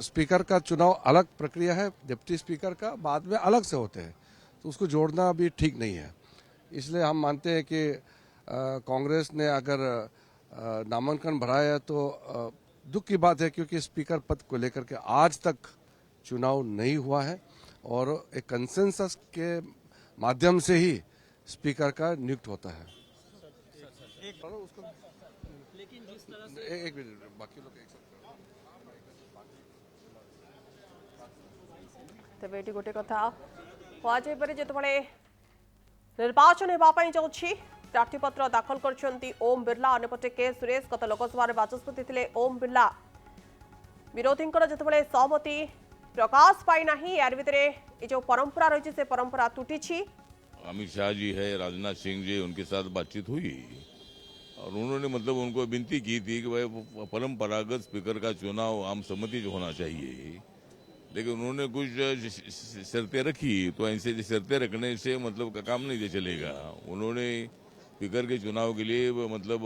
Speaker का चुनाव अलग प्रक्रिया है, डिप्टी स्पीकर का बाद में अलग से होते हैं, तो उसको जोड़ना भी ठीक नहीं है। इसलिए हम मानते हैं कि कांग्रेस ने अगर नामांकन भराया है तो दुख की बात है, क्योंकि स्पीकर पद को लेकर के आज तक चुनाव नहीं हुआ है और एक कंसेंसस के माध्यम से ही स्पीकर का नियुक्त होता है। लेकिन जिस तरह से एक मिनट, बाकी लोग एक साथ तेज ये गोटे कथा कहुपर जिते निर्वाचन होगापी जाऊँगी प्रार्थीपत्र दाखल कर ओम बिरला अन्यपटे के सुरेश गत लोकसभा बाचस्पति थे ओम बिरला विरोधी जिते सहमति प्रकाश पाईना यार भितर जो परंपरा रही से परंपरा टूटी। अमित शाह जी है, राजनाथ सिंह जी, उनके साथ बातचीत हुई और उन्होंने मतलब उनको विनती की थी कि भाई परंपरागत स्पीकर का चुनाव आम सहमति जो होना चाहिए, लेकिन उन्होंने कुछ शर्तें रखी। तो ऐसे शर्तें रखने से मतलब का काम नहीं चलेगा। उन्होंने स्पीकर के चुनाव के लिए मतलब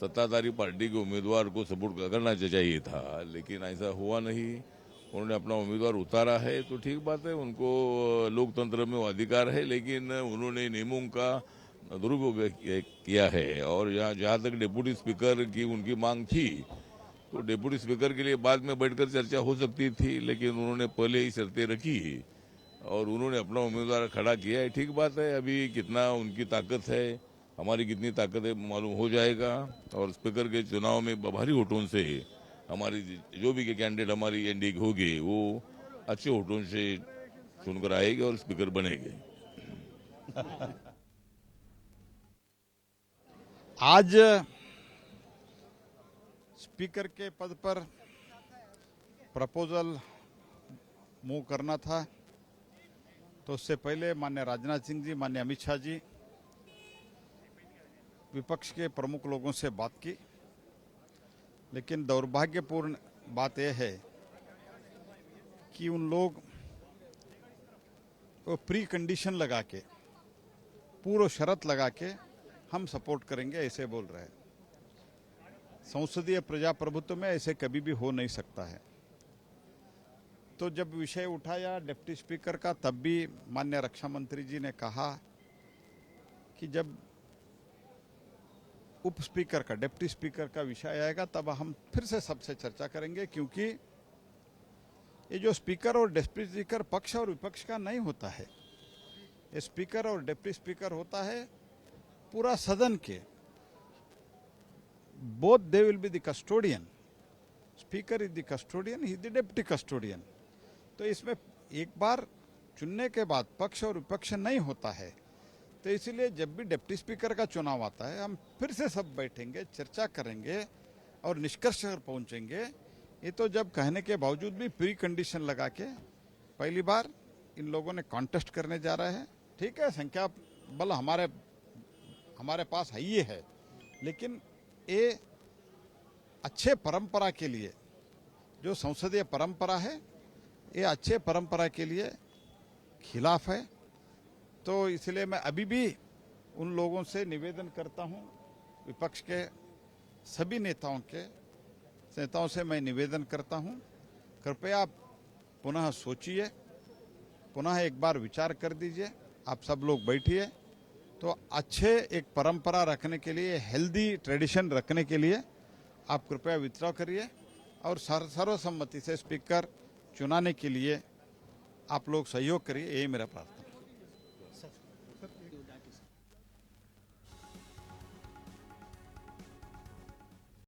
सत्ताधारी पार्टी के उम्मीदवार को सपोर्ट करना चाहिए था, लेकिन ऐसा हुआ नहीं। उन्होंने अपना उम्मीदवार उतारा है तो ठीक बात है, उनको लोकतंत्र में वो अधिकार है, लेकिन उन्होंने नियमों का दुरुपयोग किया है। और जहाँ तक डिप्टी स्पीकर की उनकी मांग थी, तो डिप्टी स्पीकर के लिए बाद में बैठकर चर्चा हो सकती थी, लेकिन उन्होंने पहले ही शर्तें रखी और उन्होंने अपना उम्मीदवार खड़ा किया है। ठीक बात है, अभी कितना उनकी ताकत है, हमारी कितनी ताकत है मालूम हो जाएगा। और स्पीकर के चुनाव में भारी वोटों से हमारी जो भी कैंडिडेट हमारी एनडीए होगी वो अच्छे वोटों से चुनकर आएगी और स्पीकर बनेंगे। आज स्पीकर के पद पर प्रपोजल मूव करना था, तो उससे पहले माननीय राजनाथ सिंह जी, माननीय अमित शाह जी, विपक्ष के प्रमुख लोगों से बात की। लेकिन दुर्भाग्यपूर्ण बात यह है कि उन लोग वो प्री कंडीशन लगा के, पूर्व शर्त लगा के हम सपोर्ट करेंगे ऐसे बोल रहे हैं। संसदीय प्रजाप्रभुत्व में ऐसे कभी भी हो नहीं सकता है। तो जब विषय उठाया डिप्टी स्पीकर का, तब भी माननीय रक्षा मंत्री जी ने कहा कि जब उप स्पीकर का, डिप्टी स्पीकर का विषय आएगा तब हम फिर से सबसे चर्चा करेंगे, क्योंकि ये जो स्पीकर और डिप्टी स्पीकर पक्ष और विपक्ष का नहीं होता है। ये स्पीकर और डिप्टी स्पीकर होता है पूरा सदन के। Both they will be the custodian. Speaker is the custodian, he is the deputy custodian. तो इसमें एक बार चुनने के बाद पक्ष और विपक्ष नहीं होता है। तो इसलिए जब भी डिप्टी स्पीकर का चुनाव आता है, हम फिर से सब बैठेंगे, चर्चा करेंगे और निष्कर्ष पर पहुंचेंगे। ये तो जब कहने के बावजूद भी प्री कंडीशन लगा के पहली बार इन लोगों ने कॉन्टेस्ट करने जा रहे हैं। ठीक है, संख्या बल हमारे पास है ही है, लेकिन ये अच्छे परंपरा के लिए, जो संसदीय परंपरा है, ये अच्छे परंपरा के लिए खिलाफ है। तो इसलिए मैं अभी भी उन लोगों से निवेदन करता हूं, विपक्ष के सभी नेताओं से मैं निवेदन करता हूं, कृपया पुनः सोचिए, पुनः एक बार विचार कर दीजिए। आप सब लोग बैठिए, तो अच्छे एक परंपरा रखने के लिए, हेल्दी ट्रेडिशन रखने के लिए आप कृपया विथड्रॉ करिए और सर्वसम्मति से स्पीकर चुनाने के लिए आप लोग सहयोग करिए, यही मेरा प्रार्थना।